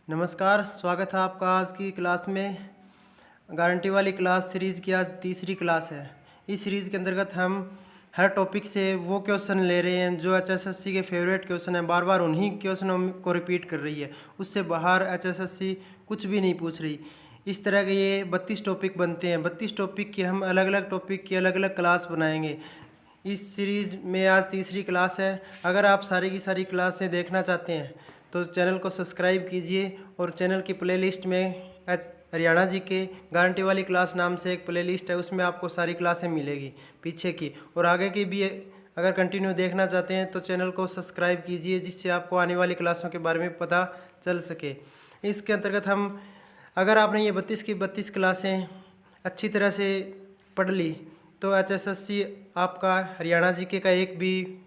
नमस्कार, स्वागत है आपका आज की क्लास में। गारंटी वाली क्लास सीरीज़ की आज तीसरी क्लास है। इस सीरीज़ के अंतर्गत हम हर टॉपिक से वो क्वेश्चन ले रहे हैं जो एचएसएससी के फेवरेट क्वेश्चन हैं। बार बार उन्हीं क्वेश्चनों को रिपीट कर रही है, उससे बाहर एचएसएससी कुछ भी नहीं पूछ रही। इस तरह के ये 32 टॉपिक बनते हैं। 32 टॉपिक की हम अलग अलग टॉपिक की अलग अलग क्लास बनाएंगे। इस सीरीज़ में आज तीसरी क्लास है। अगर आप सारी की सारी क्लासें देखना चाहते हैं तो चैनल को सब्सक्राइब कीजिए और चैनल की प्लेलिस्ट में हरियाणा जी के गारंटी वाली क्लास नाम से एक प्लेलिस्ट है, उसमें आपको सारी क्लासें मिलेगी पीछे की, और आगे की भी अगर कंटिन्यू देखना चाहते हैं तो चैनल को सब्सक्राइब कीजिए, जिससे आपको आने वाली क्लासों के बारे में पता चल सके। इसके अंतर्गत हम अगर आपने ये 32 की 32 क्लासें अच्छी तरह से पढ़ ली तो एचएसएससी आपका हरियाणा जीके का एक भी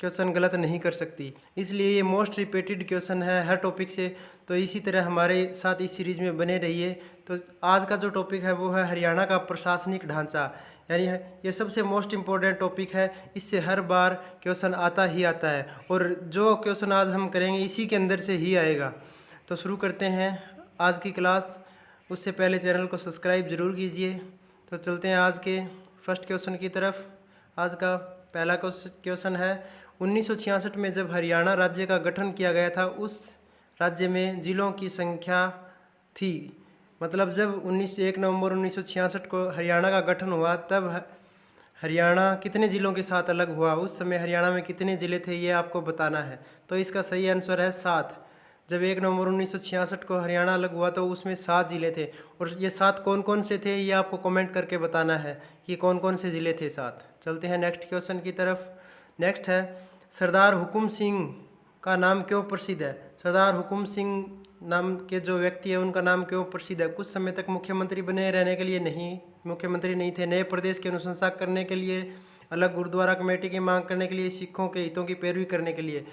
क्वेश्चन गलत नहीं कर सकती। इसलिए ये मोस्ट रिपीटेड क्वेश्चन है हर टॉपिक से। तो इसी तरह हमारे साथ इस सीरीज़ में बने रहिए। तो आज का जो टॉपिक है वो है हरियाणा का प्रशासनिक ढांचा, यानी ये सबसे मोस्ट इम्पोर्टेंट टॉपिक है। इससे हर बार क्वेश्चन आता ही आता है और जो क्वेश्चन आज हम करेंगे इसी के अंदर से ही आएगा। तो शुरू करते हैं आज की क्लास। उससे पहले चैनल को सब्सक्राइब ज़रूर कीजिए। तो चलते हैं आज के फर्स्ट क्वेश्चन की तरफ। आज का पहला क्वेश्चन है, 1966 में जब हरियाणा राज्य का गठन किया गया था उस राज्य में जिलों की संख्या थी। मतलब जब 1 नवंबर 1966 को हरियाणा का गठन हुआ तब हरियाणा कितने ज़िलों के साथ अलग हुआ, उस समय हरियाणा में कितने ज़िले थे, ये आपको बताना है। तो इसका सही आंसर है 7। जब 1 नवंबर 1966 को हरियाणा अलग हुआ तो उसमें 7 ज़िले थे, और ये 7 कौन कौन से थे ये आपको कमेंट करके बताना है कि कौन कौन से ज़िले थे 7। चलते हैं नेक्स्ट क्वेश्चन की तरफ। नेक्स्ट है, सरदार हुकुम सिंह का नाम क्यों प्रसिद्ध है। सरदार हुकुम सिंह नाम के जो व्यक्ति है उनका नाम क्यों प्रसिद्ध है। कुछ समय तक मुख्यमंत्री बने रहने के लिए नहीं, मुख्यमंत्री नहीं थे। नए प्रदेश की अनुशंसा करने के लिए, अलग गुरुद्वारा कमेटी की मांग करने के लिए, सिखों के हितों की पैरवी करने के लिए।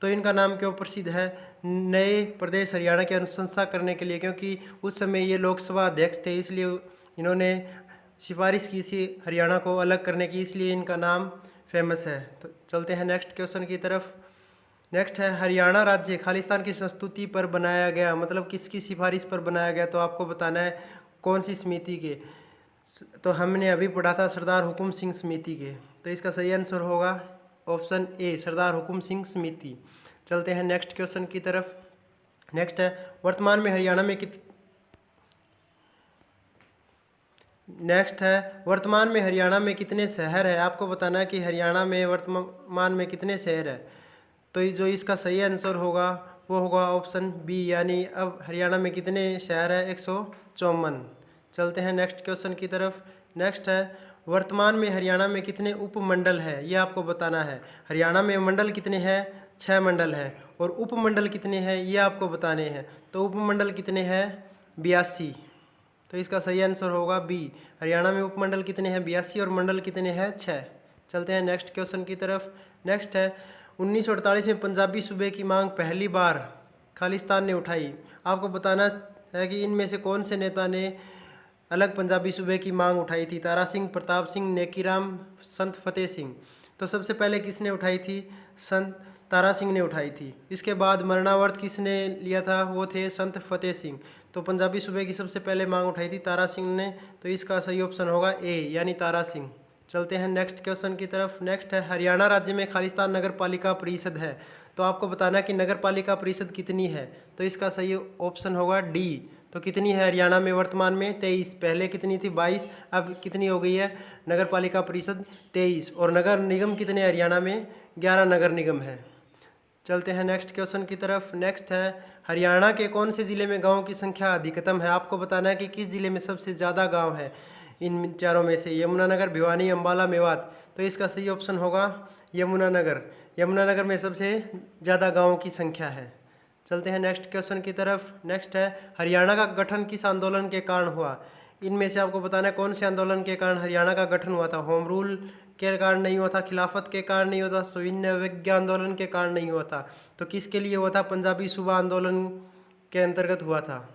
तो इनका नाम क्यों प्रसिद्ध है। नए प्रदेश हरियाणा की अनुशंसा करने के लिए, क्योंकि उस समय ये लोकसभा अध्यक्ष थे, इसलिए इन्होंने सिफारिश की थी हरियाणा को अलग करने की, इसलिए इनका नाम फेमस है। तो चलते हैं नेक्स्ट क्वेश्चन की तरफ। नेक्स्ट है, हरियाणा राज्य खालिस्तान की संस्तुति पर बनाया गया, मतलब किसकी सिफारिश पर बनाया गया। तो आपको बताना है कौन सी समिति के। तो हमने अभी पढ़ा था सरदार हुकुम सिंह समिति के। तो इसका सही आंसर होगा ऑप्शन ए, सरदार हुकुम सिंह समिति। चलते हैं नेक्स्ट क्वेश्चन की तरफ। नेक्स्ट है, वर्तमान में हरियाणा में वर्तमान में हरियाणा में कितने शहर है। आपको बताना है कि हरियाणा में वर्तमान में कितने शहर है। तो ये जो इसका सही आंसर होगा वो होगा ऑप्शन बी, यानी अब हरियाणा में कितने शहर है, 154। चलते हैं नेक्स्ट क्वेश्चन की तरफ। नेक्स्ट है, वर्तमान में हरियाणा में कितने उपमंडल है, ये आपको बताना है। हरियाणा में मंडल कितने हैं, 6 मंडल हैं, और उपमंडल कितने हैं ये आपको बताने हैं। तो उपमंडल कितने हैं, 82। तो इसका सही आंसर होगा बी, हरियाणा में उपमंडल कितने हैं, 82, और मंडल कितने हैं, 6। चलते हैं नेक्स्ट क्वेश्चन की तरफ। नेक्स्ट है, 1948 में पंजाबी सूबे की मांग पहली बार खालिस्तान ने उठाई। आपको बताना है कि इनमें से कौन से नेता ने अलग पंजाबी सूबे की मांग उठाई थी। तारा सिंह, प्रताप सिंह, नेकीराम, संत फतेह सिंह। तो सबसे पहले किसने उठाई थी, संत तारा सिंह ने उठाई थी। इसके बाद मरणावर्त किसने लिया था, वो थे संत फतेह सिंह। तो पंजाबी सूबे की सबसे पहले मांग उठाई थी तारा सिंह ने। तो इसका सही ऑप्शन होगा ए, यानी तारा सिंह। चलते हैं नेक्स्ट क्वेश्चन की तरफ। नेक्स्ट है, हरियाणा राज्य में खालिस्तान नगर पालिका परिषद है। तो आपको बताना है कि नगर पालिका परिषद कितनी है। तो इसका सही ऑप्शन होगा डी। तो कितनी है हरियाणा में वर्तमान में, 23। पहले कितनी थी, 22, अब कितनी हो गई है नगर पालिका परिषद, 23। और नगर निगम कितने हरियाणा में, 11 नगर निगम है। चलते हैं नेक्स्ट क्वेश्चन की तरफ। नेक्स्ट है, हरियाणा के कौन से ज़िले में गाँव की संख्या अधिकतम है। आपको बताना है कि किस ज़िले में सबसे ज़्यादा गाँव है इन चारों में से, यमुनानगर, भिवानी, अम्बाला, मेवात। तो इसका सही ऑप्शन होगा यमुनानगर। यमुनानगर में सबसे ज़्यादा गाँवों की संख्या है। चलते हैं नेक्स्ट क्वेश्चन की तरफ। नेक्स्ट है, हरियाणा का गठन किस आंदोलन के कारण हुआ। इनमें से आपको बताना है कौन से आंदोलन के कारण हरियाणा का गठन हुआ था। होम रूल के कारण नहीं हुआ था, खिलाफत के कारण नहीं हुआ था, सविनय अवज्ञा आंदोलन के कारण नहीं हुआ था। तो किसके लिए हुआ था, पंजाबी सूबा आंदोलन के अंतर्गत हुआ था।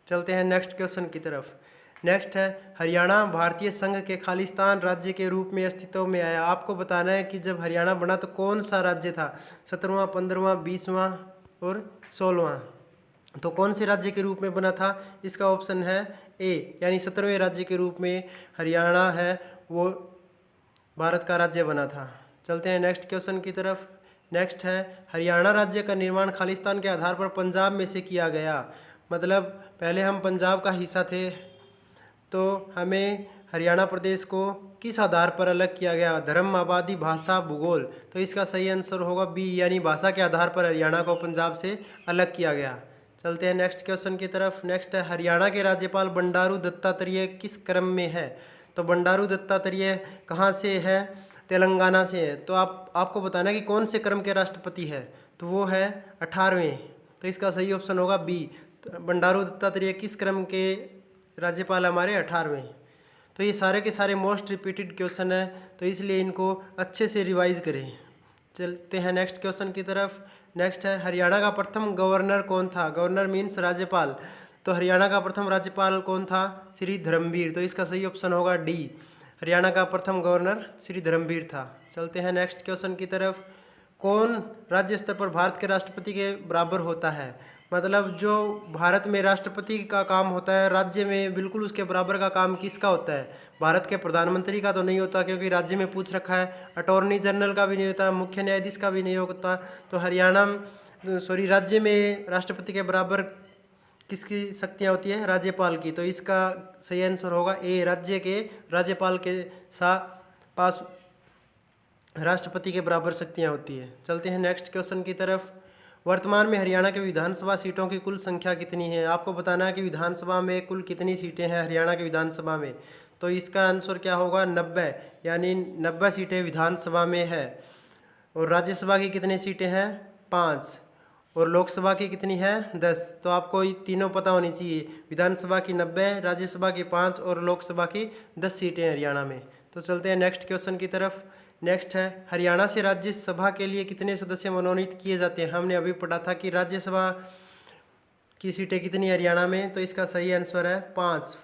चलते हैं नेक्स्ट क्वेश्चन की तरफ। नेक्स्ट है, हरियाणा भारतीय संघ के खालिस्तान राज्य के रूप में अस्तित्व में आया। आपको बताना है कि जब हरियाणा बना तो कौन सा राज्य था, 17वां, 15वां, 20वां और 16वां। तो कौन से राज्य के रूप में बना था? इसका ऑप्शन है ए, यानी 17वें राज्य के रूप में हरियाणा है वो भारत का राज्य बना था। चलते हैं नेक्स्ट क्वेश्चन की तरफ। नेक्स्ट है, हरियाणा राज्य का निर्माण खालिस्तान के आधार पर पंजाब में से किया गया। मतलब पहले हम पंजाब का हिस्सा थे, तो हमें हरियाणा प्रदेश को किस आधार पर अलग किया गया? धर्म, आबादी, भाषा, भूगोल। तो इसका सही आंसर होगा बी, यानी भाषा के आधार पर हरियाणा को पंजाब से अलग किया गया। चलते हैं नेक्स्ट क्वेश्चन की तरफ। नेक्स्ट है, हरियाणा के राज्यपाल बंडारू दत्तात्रेय किस क्रम में है? तो बंडारू दत्तात्रेय कहाँ से है? तेलंगाना से है। तो आपको बताना है कि कौन से क्रम के राष्ट्रपति है? तो वो है 18वें। तो इसका सही ऑप्शन होगा बी। तो बंडारू दत्तात्रेय किस क्रम के राज्यपाल हमारे? 18वें। तो ये सारे के सारे मोस्ट रिपीटेड क्वेश्चन है, तो इसलिए इनको अच्छे से रिवाइज करें। चलते हैं नेक्स्ट क्वेश्चन की तरफ। नेक्स्ट है, हरियाणा का प्रथम गवर्नर कौन था? गवर्नर मीन्स राज्यपाल। तो हरियाणा का प्रथम राज्यपाल कौन था? श्री धर्मवीर। तो इसका सही ऑप्शन होगा डी, हरियाणा का प्रथम गवर्नर श्री धर्मवीर था। चलते हैं नेक्स्ट क्वेश्चन की तरफ। कौन राज्य स्तर पर भारत के राष्ट्रपति के बराबर होता है? मतलब जो भारत में राष्ट्रपति का काम होता है, राज्य में बिल्कुल उसके बराबर का काम किसका होता है? भारत के प्रधानमंत्री का तो नहीं होता, क्योंकि राज्य में पूछ रखा है। अटॉर्नी जनरल का भी नहीं होता, मुख्य न्यायाधीश का भी नहीं होता। तो राज्य में राष्ट्रपति के बराबर किसकी शक्तियाँ होती है? राज्यपाल की। तो इसका सही आंसर होगा ए, राज्य के राज्यपाल के पास राष्ट्रपति के बराबर शक्तियाँ होती है। चलते हैं नेक्स्ट क्वेश्चन की तरफ। वर्तमान में हरियाणा के विधानसभा सीटों की कुल संख्या कितनी है? आपको बताना है कि विधानसभा में कुल कितनी सीटें हैं हरियाणा के विधानसभा में। तो इसका आंसर क्या होगा? 90, यानी 90 सीटें विधानसभा में है। और राज्यसभा की कितनी सीटें हैं? 5। और लोकसभा की कितनी है? 10। तो आपको ये तीनों पता होनी चाहिए, विधानसभा की 90, राज्यसभा की 5 और लोकसभा की 10 सीटें हरियाणा में। तो चलते हैं नेक्स्ट क्वेश्चन की तरफ। नेक्स्ट है, हरियाणा से राज्यसभा के लिए कितने सदस्य मनोनीत किए जाते हैं? हमने अभी पढ़ा था कि राज्यसभा की सीटें कितनी हरियाणा में, तो इसका सही आंसर है 5।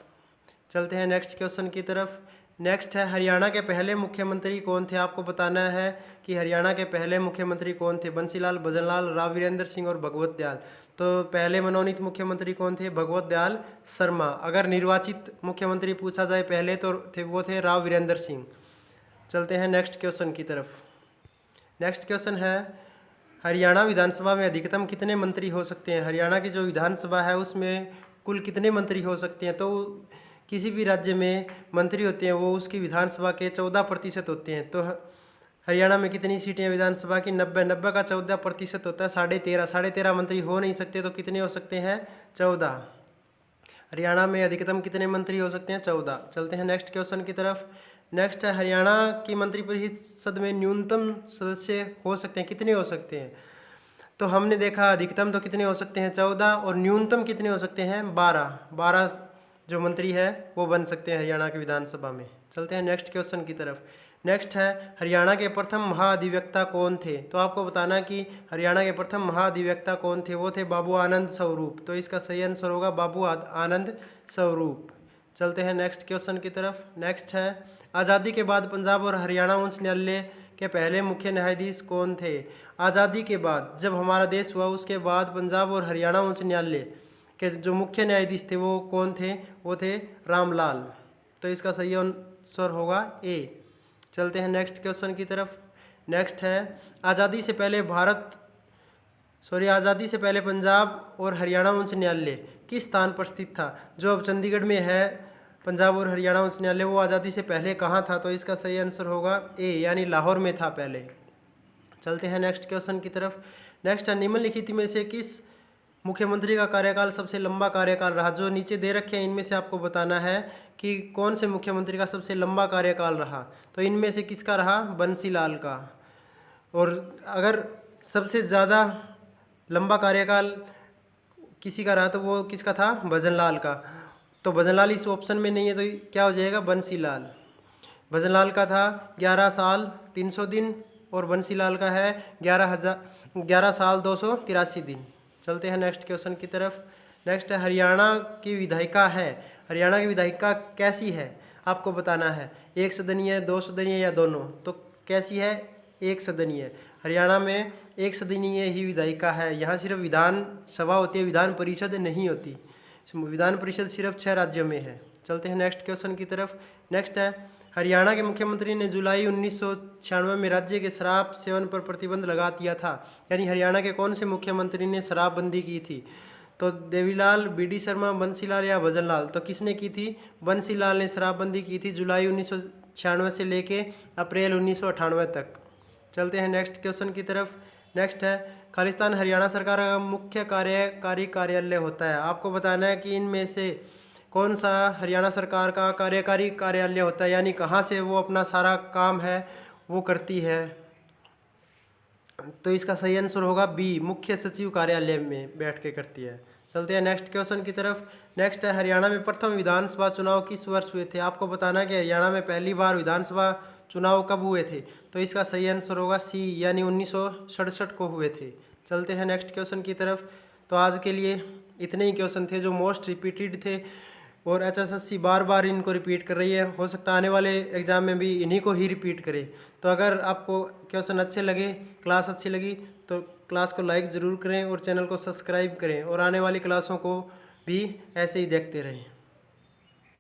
चलते हैं नेक्स्ट क्वेश्चन की तरफ। नेक्स्ट है, हरियाणा के पहले मुख्यमंत्री कौन थे? आपको बताना है कि हरियाणा के पहले मुख्यमंत्री कौन थे? बंसीलाल, भजनलाल, राव वीरेंद्र सिंह और भगवत दयाल। तो पहले मनोनीत मुख्यमंत्री कौन थे? भगवत दयाल शर्मा। अगर निर्वाचित मुख्यमंत्री पूछा जाए पहले, तो वो थे राव वीरेंद्र सिंह। चलते हैं नेक्स्ट क्वेश्चन की तरफ। नेक्स्ट क्वेश्चन है, हरियाणा विधानसभा में अधिकतम कितने मंत्री हो सकते हैं? हरियाणा की जो विधानसभा है उसमें कुल कितने मंत्री हो सकते हैं? तो किसी भी राज्य में मंत्री होते हैं वो उसकी विधानसभा के 14% होते हैं। तो हरियाणा में कितनी सीटें हैं विधानसभा की? 90 का 14% होता है 13.5 मंत्री हो नहीं सकते, तो कितने हो सकते हैं? 14। हरियाणा में अधिकतम कितने मंत्री हो सकते हैं? 14। चलते हैं नेक्स्ट क्वेश्चन की तरफ। नेक्स्ट है, हरियाणा की मंत्रिपरिषद में न्यूनतम सदस्य हो सकते हैं, कितने हो सकते हैं? तो हमने देखा अधिकतम तो कितने हो सकते हैं? 14, और न्यूनतम कितने हो सकते हैं? 12 जो मंत्री है वो बन सकते हैं हरियाणा की विधानसभा में। चलते हैं नेक्स्ट क्वेश्चन की तरफ। नेक्स्ट है, हरियाणा के प्रथम महाधिवक्ता कौन थे? तो आपको बताना कि हरियाणा के प्रथम महाधिवक्ता कौन थे? वो थे बाबू आनंद स्वरूप। तो इसका सही आंसर होगा बाबू आनंद स्वरूप। चलते हैं नेक्स्ट क्वेश्चन की तरफ। नेक्स्ट है, आज़ादी के बाद पंजाब और हरियाणा उच्च न्यायालय के पहले मुख्य न्यायाधीश कौन थे? आज़ादी के बाद जब हमारा देश हुआ उसके बाद पंजाब और हरियाणा उच्च न्यायालय के जो मुख्य न्यायाधीश थे वो कौन थे? वो थे रामलाल। तो इसका सही आंसर होगा ए। चलते हैं नेक्स्ट क्वेश्चन की तरफ। नेक्स्ट है, आज़ादी से पहले पंजाब और हरियाणा उच्च न्यायालय किस स्थान पर स्थित था? जो अब चंडीगढ़ में है पंजाब और हरियाणा उच्च न्यायालय, वो आज़ादी से पहले कहाँ था? तो इसका सही आंसर होगा ए, यानी लाहौर में था पहले। चलते हैं नेक्स्ट क्वेश्चन की तरफ। नेक्स्ट है, निम्नलिखित में से किस मुख्यमंत्री का कार्यकाल सबसे लंबा कार्यकाल रहा? जो नीचे दे रखे हैं इनमें से आपको बताना है कि कौन से मुख्यमंत्री का सबसे लंबा कार्यकाल रहा। तो इनमें से किसका रहा? बंसीलाल का। और अगर सबसे ज़्यादा लंबा कार्यकाल किसी का रहा तो वो किसका था? भजनलाल का। तो भजनलाल इस ऑप्शन में नहीं है, तो क्या हो जाएगा? बंसीलाल। भजनलाल का था 11 साल 300 दिन और बंसीलाल का है 11 साल 283 दिन। चलते हैं नेक्स्ट क्वेश्चन की तरफ। नेक्स्ट है, हरियाणा की विधायिका है, हरियाणा की विधायिका कैसी है? आपको बताना है, एक सदनीय, 2 सदनीय या दोनों? तो कैसी है? एक सदनीय। हरियाणा में एक सदनीय ही विधायिका है। यहाँ सिर्फ विधान सभा होती है, विधान परिषद नहीं होती। विधान परिषद सिर्फ 6 राज्यों में है। चलते हैं नेक्स्ट क्वेश्चन की तरफ। नेक्स्ट है, हरियाणा के मुख्यमंत्री ने जुलाई 1996 में राज्य के शराब सेवन पर प्रतिबंध लगा दिया था। यानी हरियाणा के कौन से मुख्यमंत्री ने शराबबंदी की थी? तो देवीलाल, BD शर्मा, बंसीलाल या भजनलाल? तो किसने की थी? बंसीलाल ने शराबबंदी की थी जुलाई 1996 से लेके अप्रैल 1998 तक। चलते हैं नेक्स्ट क्वेश्चन की तरफ। नेक्स्ट है, खालिस्तान हरियाणा सरकार का मुख्य कार्यकारी कार्यालय होता है। आपको बताना है कि इनमें से कौन सा हरियाणा सरकार का कार्यकारी कार्यालय होता है, यानी कहाँ से वो अपना सारा काम है वो करती है। तो इसका सही आंसर होगा बी, मुख्य सचिव कार्यालय में बैठ के करती है। चलते हैं नेक्स्ट क्वेश्चन की तरफ। नेक्स्ट है, हरियाणा में प्रथम विधानसभा चुनाव किस वर्ष हुए थे? आपको बताना है कि हरियाणा में पहली बार विधानसभा चुनाव कब हुए थे? तो इसका सही आंसर होगा सी, यानी 1967 को हुए थे। चलते हैं नेक्स्ट क्वेश्चन की तरफ। तो आज के लिए इतने ही क्वेश्चन थे जो मोस्ट रिपीटेड थे और HSSC बार बार इनको रिपीट कर रही है। हो सकता है आने वाले एग्ज़ाम में भी इन्हीं को ही रिपीट करे। तो अगर आपको क्वेश्चन अच्छे लगे, क्लास अच्छी लगी, तो क्लास को लाइक ज़रूर करें और चैनल को सब्सक्राइब करें और आने वाली क्लासों को भी ऐसे ही देखते रहें।